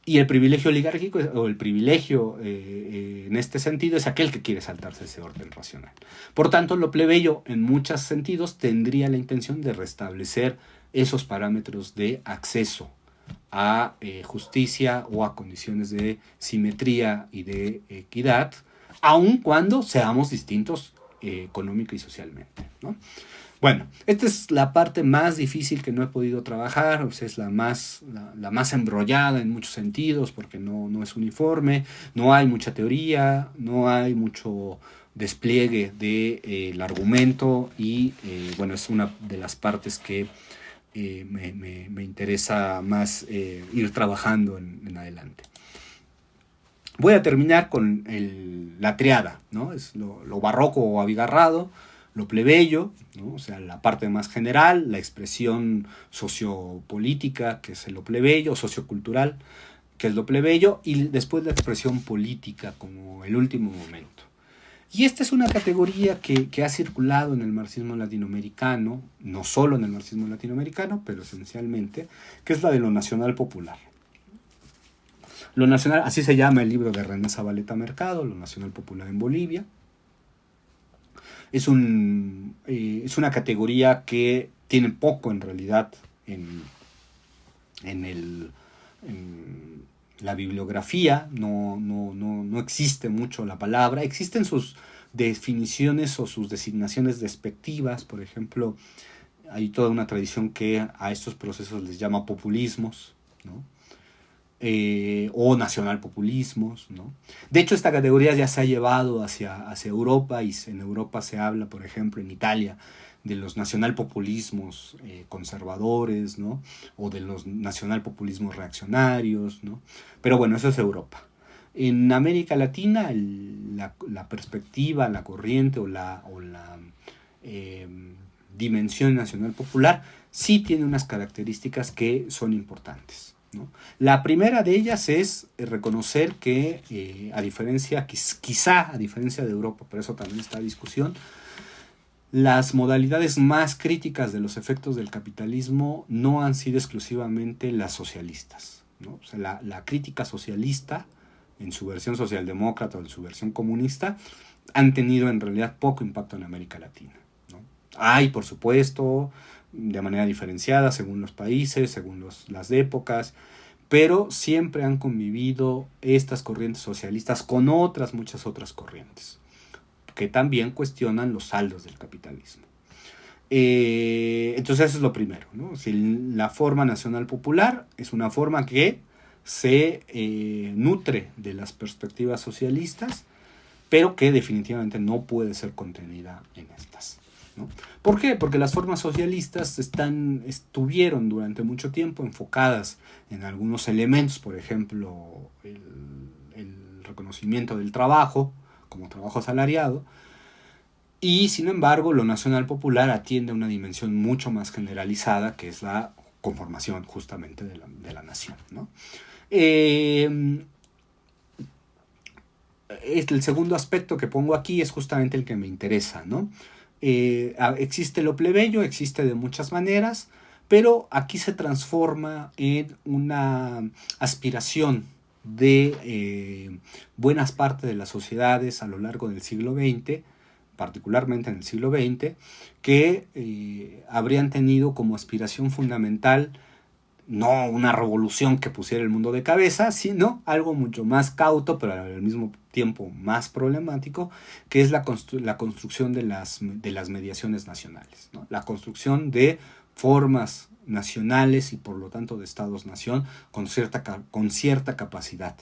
Y el privilegio oligárquico, o el privilegio en este sentido, es aquel que quiere saltarse ese orden racional. Por tanto, lo plebeyo, en muchos sentidos, tendría la intención de restablecer esos parámetros de acceso a justicia o a condiciones de simetría y de equidad, aun cuando seamos distintos económica y socialmente, ¿no? Bueno, esta es la parte más difícil que no he podido trabajar, o sea, es la más embrollada en muchos sentidos, porque no es uniforme, no hay mucha teoría, no hay mucho despliegue del argumento y, bueno, es una de las partes que me interesa más ir trabajando en adelante. Voy a terminar con la triada, ¿no? Es lo barroco o abigarrado, lo plebeyo, ¿no? O sea, la parte más general, la expresión sociopolítica, que es lo plebeyo, sociocultural, que es lo plebeyo, y después la expresión política como el último momento. Y esta es una categoría que ha circulado en el marxismo latinoamericano, no solo en el marxismo latinoamericano, pero esencialmente, que es la de lo nacional popular. Lo nacional, así se llama el libro de René Zabaleta Mercado, Lo nacional popular en Bolivia. Es una categoría que tiene poco en realidad en la bibliografía, no existe mucho la palabra, existen sus definiciones o sus designaciones despectivas. Por ejemplo, hay toda una tradición que a estos procesos les llama populismos, ¿no? O nacionalpopulismos, ¿no? De hecho, esta categoría ya se ha llevado hacia Europa, y en Europa se habla, por ejemplo, en Italia, de los nacionalpopulismos conservadores, ¿no? O de los nacionalpopulismos reaccionarios, ¿no? Pero bueno, eso es Europa. En América Latina, la perspectiva, la corriente o la dimensión nacional popular sí tiene unas características que son importantes, ¿no? La primera de ellas es reconocer que, a diferencia de Europa, pero eso también está a discusión, las modalidades más críticas de los efectos del capitalismo no han sido exclusivamente las socialistas, ¿no? O sea, la crítica socialista, en su versión socialdemócrata o en su versión comunista, han tenido en realidad poco impacto en América Latina, ¿no? Hay, por supuesto, de manera diferenciada según los países, según las épocas, pero siempre han convivido estas corrientes socialistas con muchas otras corrientes, que también cuestionan los saldos del capitalismo. Entonces eso es lo primero, ¿no? Si la forma nacional popular es una forma que se nutre de las perspectivas socialistas, pero que definitivamente no puede ser contenida en estas, ¿no? ¿Por qué? Porque las formas socialistas estuvieron durante mucho tiempo enfocadas en algunos elementos, por ejemplo, el reconocimiento del trabajo como trabajo asalariado, y sin embargo lo nacional popular atiende a una dimensión mucho más generalizada, que es la conformación justamente de la nación, ¿no? El segundo aspecto que pongo aquí es justamente el que me interesa, ¿no? Existe lo plebeyo, existe de muchas maneras, pero aquí se transforma en una aspiración de buenas partes de las sociedades a lo largo del siglo XX, particularmente en el siglo XX, que habrían tenido como aspiración fundamental no una revolución que pusiera el mundo de cabeza, sino algo mucho más cauto, pero al mismo tiempo más problemático, que es la construcción de las mediaciones nacionales, ¿no? La construcción de formas nacionales y por lo tanto de estados-nación con cierta capacidad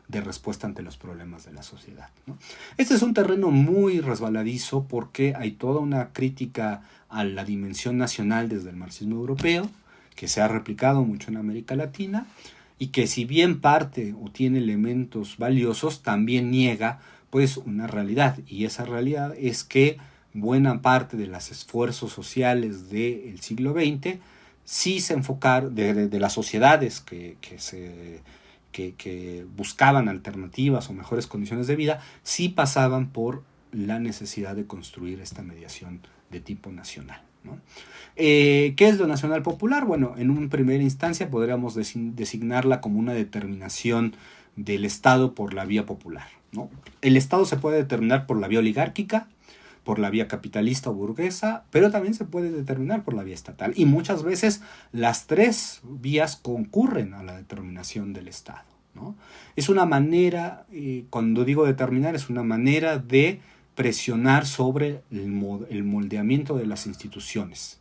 de respuesta ante los problemas de la sociedad, ¿no? Este es un terreno muy resbaladizo porque hay toda una crítica a la dimensión nacional desde el marxismo europeo, que se ha replicado mucho en América Latina, y que si bien parte o tiene elementos valiosos, también niega pues una realidad, y esa realidad es que buena parte de los esfuerzos sociales del siglo XX sí se enfocaron, de las sociedades que buscaban alternativas o mejores condiciones de vida, sí pasaban por la necesidad de construir esta mediación de tipo nacional, ¿no? ¿Qué es lo nacional popular? Bueno, en una primera instancia podríamos designarla como una determinación del Estado por la vía popular, ¿no? El Estado se puede determinar por la vía oligárquica, por la vía capitalista o burguesa, pero también se puede determinar por la vía estatal, y muchas veces las tres vías concurren a la determinación del Estado, ¿no? Es una manera, cuando digo determinar, es una manera de presionar sobre el moldeamiento de las instituciones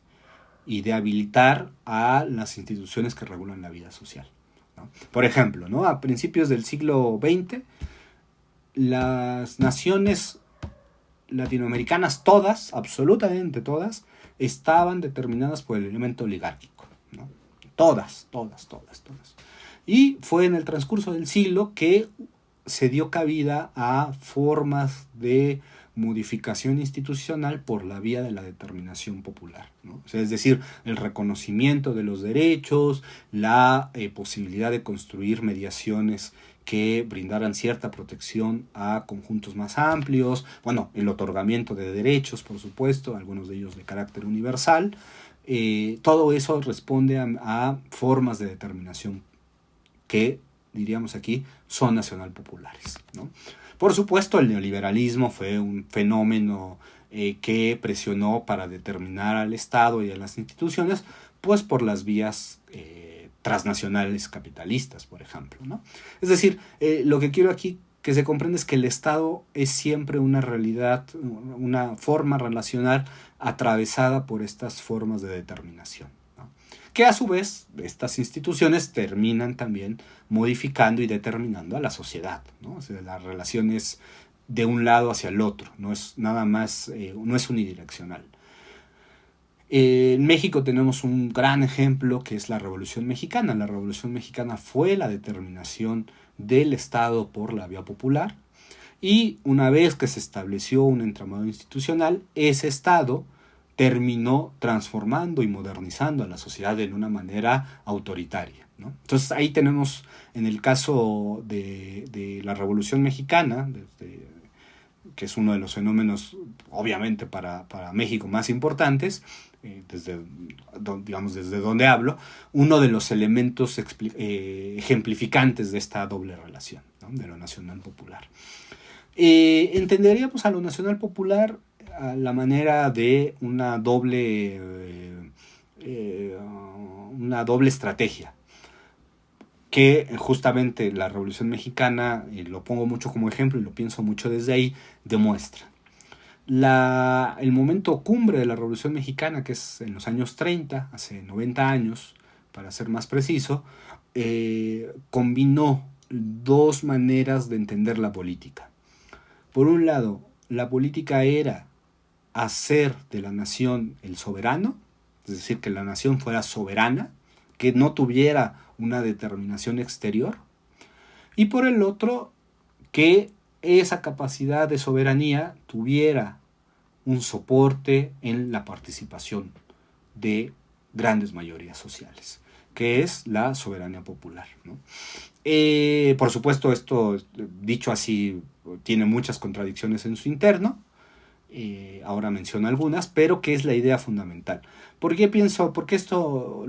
y de habilitar a las instituciones que regulan la vida social, ¿no? Por ejemplo, ¿no? A principios del siglo XX, las naciones latinoamericanas, todas, absolutamente todas, estaban determinadas por el elemento oligárquico, ¿no? Todas. Y fue en el transcurso del siglo que se dio cabida a formas de modificación institucional por la vía de la determinación popular, ¿no? O sea, es decir, el reconocimiento de los derechos, la posibilidad de construir mediaciones que brindaran cierta protección a conjuntos más amplios, bueno, el otorgamiento de derechos, por supuesto, algunos de ellos de carácter universal. Todo eso responde a formas de determinación que, diríamos aquí, son nacional populares, ¿no? Por supuesto, el neoliberalismo fue un fenómeno que presionó para determinar al Estado y a las instituciones, pues por las vías transnacionales capitalistas, por ejemplo, ¿no? Es decir, lo que quiero aquí que se comprende es que el Estado es siempre una realidad, una forma relacional atravesada por estas formas de determinación, ¿no? Que a su vez estas instituciones terminan también modificando y determinando a la sociedad, ¿no? O sea, las relaciones de un lado hacia el otro, no es nada más, no es unidireccional. En México tenemos un gran ejemplo que es la Revolución Mexicana. La Revolución Mexicana fue la determinación del Estado por la vía popular, y una vez que se estableció un entramado institucional, ese Estado terminó transformando y modernizando a la sociedad de una manera autoritaria, ¿no? Entonces ahí tenemos, en el caso de la Revolución Mexicana, que es uno de los fenómenos obviamente para México más importantes, desde donde hablo, uno de los elementos ejemplificantes de esta doble relación, ¿no? De lo nacional popular. Entenderíamos a lo nacional popular a la manera de una doble estrategia, que justamente la Revolución Mexicana, lo pongo mucho como ejemplo y lo pienso mucho desde ahí, demuestra. El momento cumbre de la Revolución Mexicana, que es en los años 30, hace 90 años, para ser más preciso, combinó dos maneras de entender la política. Por un lado, la política era hacer de la nación el soberano, es decir, que la nación fuera soberana, que no tuviera una determinación exterior, y por el otro, que esa capacidad de soberanía tuviera un soporte en la participación de grandes mayorías sociales, que es la soberanía popular, ¿no? Por supuesto, esto, dicho así, tiene muchas contradicciones en su interno. Ahora menciono algunas, pero que es la idea fundamental. ¿Por qué esto,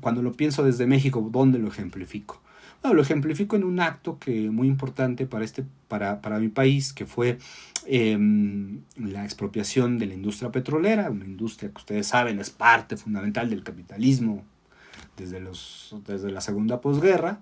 cuando lo pienso desde México, dónde lo ejemplifico? Bueno, lo ejemplifico en un acto que muy importante para mi país, que fue la expropiación de la industria petrolera, una industria que ustedes saben es parte fundamental del capitalismo desde la segunda posguerra.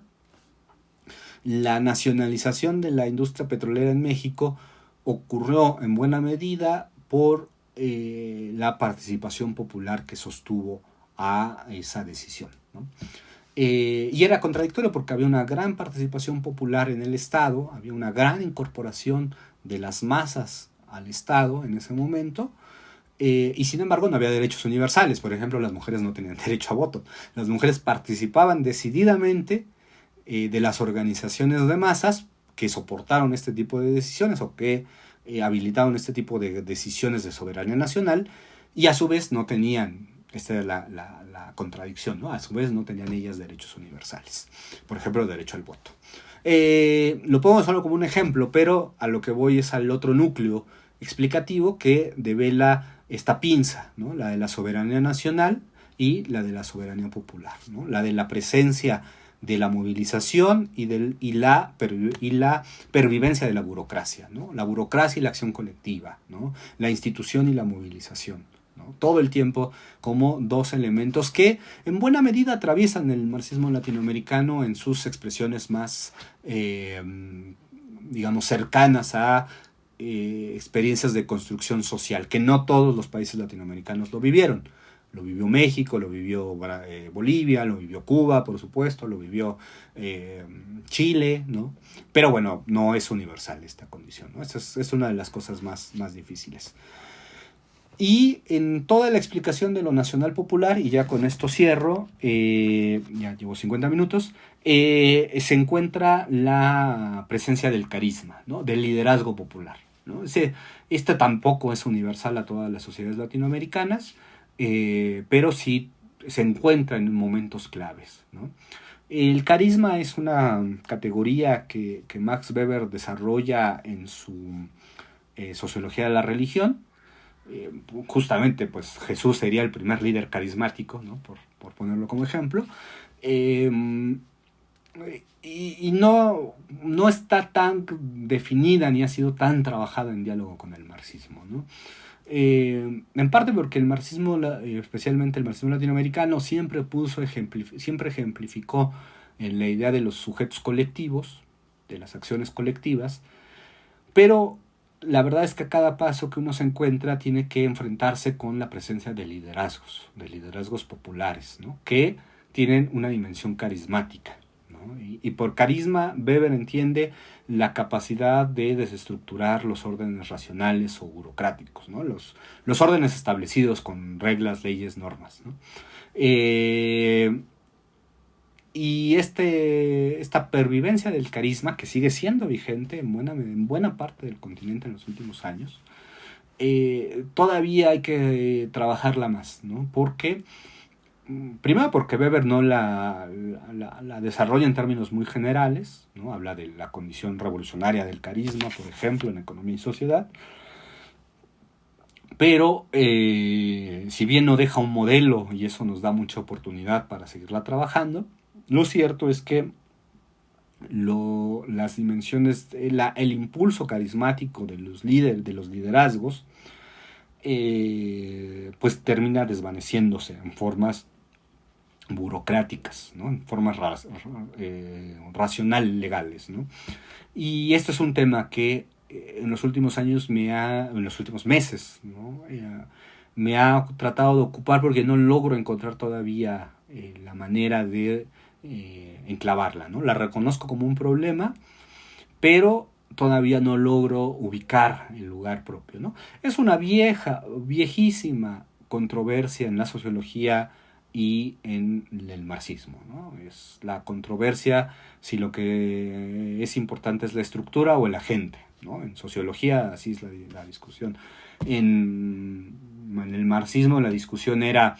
La nacionalización de la industria petrolera en México ocurrió en buena medida por la participación popular que sostuvo a esa decisión, ¿no? Y era contradictorio porque había una gran participación popular en el Estado, había una gran incorporación de las masas al Estado en ese momento, y sin embargo no había derechos universales. Por ejemplo, las mujeres no tenían derecho a voto. Las mujeres participaban decididamente de las organizaciones de masas que soportaron este tipo de decisiones o que habilitaron este tipo de decisiones de soberanía nacional, y a su vez no tenían, esta es la contradicción, ¿no? A su vez no tenían ellas derechos universales, por ejemplo, el derecho al voto. Lo pongo solo como un ejemplo, pero a lo que voy es al otro núcleo explicativo que devela esta pinza, ¿no? La de la soberanía nacional y la de la soberanía popular, ¿no? La de la presencia de la movilización y la pervivencia de la burocracia, ¿no? La burocracia y la acción colectiva, ¿no? La institución y la movilización, ¿no? Todo el tiempo como dos elementos que en buena medida atraviesan el marxismo latinoamericano en sus expresiones más, digamos, cercanas a experiencias de construcción social, que no todos los países latinoamericanos lo vivieron. Lo vivió México, lo vivió Bolivia, lo vivió Cuba, por supuesto, lo vivió Chile, ¿no? Pero bueno, no es universal esta condición, ¿no? Esta es una de las cosas más difíciles. Y en toda la explicación de lo nacional popular, y ya con esto cierro, ya llevo 50 minutos, se encuentra la presencia del carisma, ¿no? Del liderazgo popular, ¿no? Este tampoco es universal a todas las sociedades latinoamericanas, pero sí se encuentra en momentos claves, ¿no? El carisma es una categoría que Max Weber desarrolla en su Sociología de la Religión. Justamente, pues Jesús sería el primer líder carismático, ¿no? Por ponerlo como ejemplo. Eh, y no está tan definida ni ha sido tan trabajada en diálogo con el marxismo, ¿no? En parte porque el marxismo, especialmente el marxismo latinoamericano, siempre ejemplificó en la idea de los sujetos colectivos, de las acciones colectivas, pero la verdad es que a cada paso que uno se encuentra tiene que enfrentarse con la presencia de liderazgos populares, ¿no? Que tienen una dimensión carismática, ¿no? Y por carisma Weber entiende la capacidad de desestructurar los órdenes racionales o burocráticos, ¿no? Los órdenes establecidos con reglas, leyes, normas, ¿no? Y esta pervivencia del carisma, que sigue siendo vigente en buena parte del continente en los últimos años, todavía hay que trabajarla más, ¿no? Primero porque Weber no la desarrolla en términos muy generales, ¿no? Habla de la condición revolucionaria del carisma, por ejemplo, en economía y sociedad, pero si bien no deja un modelo y eso nos da mucha oportunidad para seguirla trabajando, lo cierto es que las dimensiones, el impulso carismático de los liderazgos, pues termina desvaneciéndose en formas burocráticas, ¿no? En formas racional legales, ¿no? Y este es un tema que en los últimos meses, ¿no? Me ha tratado de ocupar porque no logro encontrar todavía la manera de enclavarla, ¿no? La reconozco como un problema, pero todavía no logro ubicar el lugar propio, ¿no? Es una viejísima controversia en la sociología y en el marxismo, ¿no? Es la controversia si lo que es importante es la estructura o el agente, ¿no? En sociología así es la discusión. En el marxismo la discusión era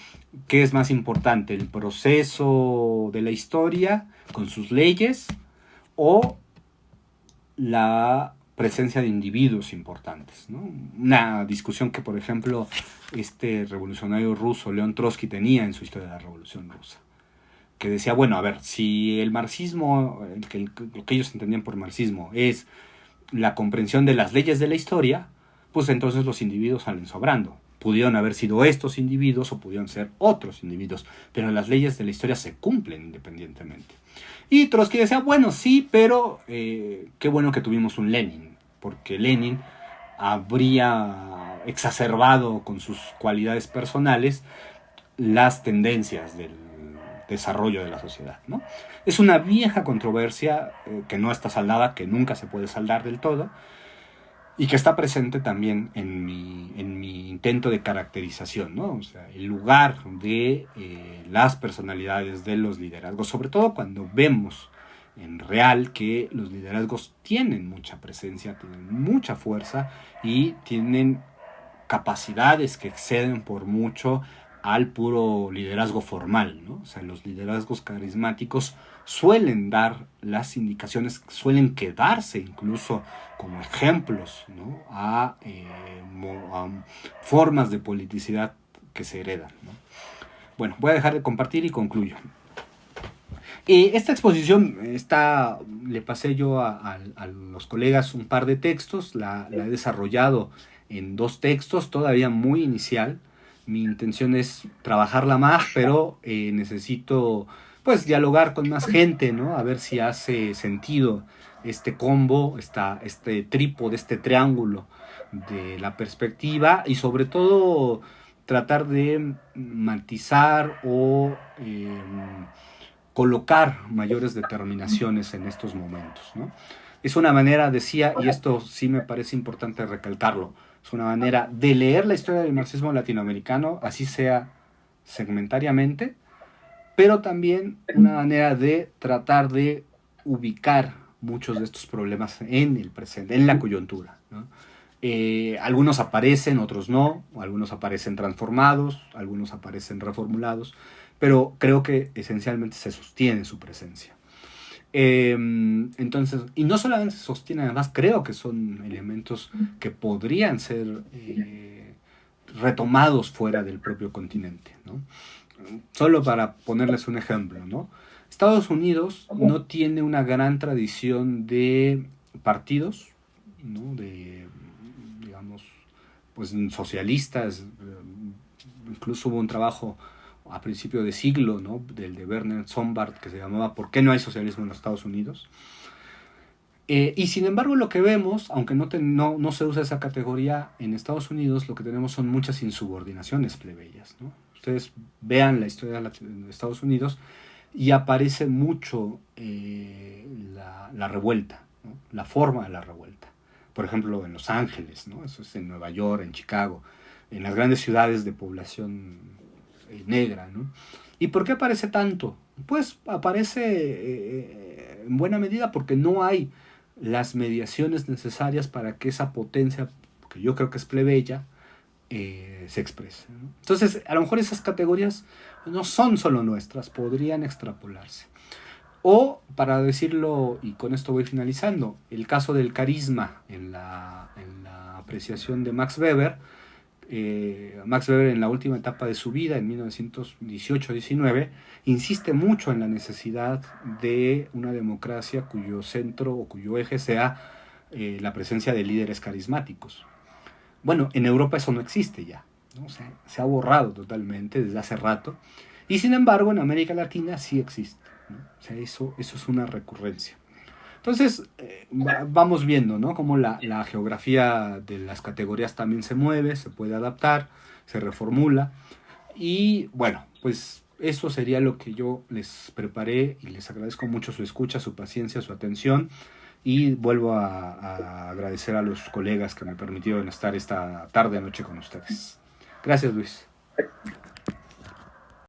¿qué es más importante? ¿El proceso de la historia con sus leyes o la presencia de individuos importantes, ¿no? Una discusión que, por ejemplo, este revolucionario ruso, León Trotsky, tenía en su Historia de la Revolución Rusa, que decía, bueno, a ver, si el marxismo, lo que ellos entendían por marxismo es la comprensión de las leyes de la historia, pues entonces los individuos salen sobrando. Pudieron haber sido estos individuos o pudieron ser otros individuos, pero las leyes de la historia se cumplen independientemente. Y Trotsky decía, bueno, sí, pero qué bueno que tuvimos un Lenin, porque Lenin habría exacerbado con sus cualidades personales las tendencias del desarrollo de la sociedad, ¿no? Es una vieja controversia que no está saldada, que nunca se puede saldar del todo, y que está presente también en mi intento de caracterización, ¿no? O sea, el lugar de las personalidades de los liderazgos, sobre todo cuando vemos en real que los liderazgos tienen mucha presencia, tienen mucha fuerza y tienen capacidades que exceden por mucho al puro liderazgo formal, ¿no? O sea, los liderazgos carismáticos suelen dar las indicaciones, suelen quedarse incluso como ejemplos, ¿no? a formas de politicidad que se heredan, ¿no? Bueno, voy a dejar de compartir y concluyo. Esta exposición le pasé yo a los colegas un par de textos, la he desarrollado en 2 textos, todavía muy inicial. Mi intención es trabajarla más, pero necesito pues dialogar con más gente, ¿no? A ver si hace sentido este combo, este trípode, este triángulo de la perspectiva y sobre todo tratar de matizar o colocar mayores determinaciones en estos momentos, ¿no? Es una manera, decía, y esto sí me parece importante recalcarlo, es una manera de leer la historia del marxismo latinoamericano, así sea segmentariamente, pero también una manera de tratar de ubicar muchos de estos problemas en el presente, en la coyuntura, ¿no? Algunos aparecen, otros no, algunos aparecen transformados, algunos aparecen reformulados, pero creo que esencialmente se sostiene su presencia. Entonces, y no solamente se sostiene, además creo que son elementos que podrían ser retomados fuera del propio continente, ¿no? Solo para ponerles un ejemplo, ¿no? Estados Unidos no tiene una gran tradición de partidos, ¿no? De, digamos, pues socialistas. Incluso hubo un trabajo a principio de siglo, ¿no? Del de Werner Sombart, que se llamaba ¿Por qué no hay socialismo en los Estados Unidos? Y sin embargo lo que vemos, aunque no se usa esa categoría, en Estados Unidos lo que tenemos son muchas insubordinaciones plebeyas, ¿no? Ustedes vean la historia de Estados Unidos y aparece mucho la revuelta, ¿no? La forma de la revuelta. Por ejemplo, en Los Ángeles, ¿no? Eso es en Nueva York, en Chicago, en las grandes ciudades de población negra, ¿no? ¿Y por qué aparece tanto? Pues aparece en buena medida porque no hay las mediaciones necesarias para que esa potencia, que yo creo que es plebeya, se exprese, ¿no? Entonces, a lo mejor esas categorías no son solo nuestras, podrían extrapolarse. O, para decirlo, y con esto voy finalizando, el caso del carisma en la apreciación de Max Weber. Max Weber, en la última etapa de su vida, en 1918-19, insiste mucho en la necesidad de una democracia cuyo centro o cuyo eje sea la presencia de líderes carismáticos. Bueno, en Europa eso no existe ya, ¿no? O sea, se ha borrado totalmente desde hace rato, y sin embargo en América Latina sí existe, ¿no? O sea, eso es una recurrencia. Entonces, vamos viendo, ¿no? Cómo la geografía de las categorías también se mueve, se puede adaptar, se reformula. Y bueno, pues eso sería lo que yo les preparé y les agradezco mucho su escucha, su paciencia, su atención. Y vuelvo a agradecer a los colegas que me permitieron estar esta tarde noche con ustedes. Gracias, Luis.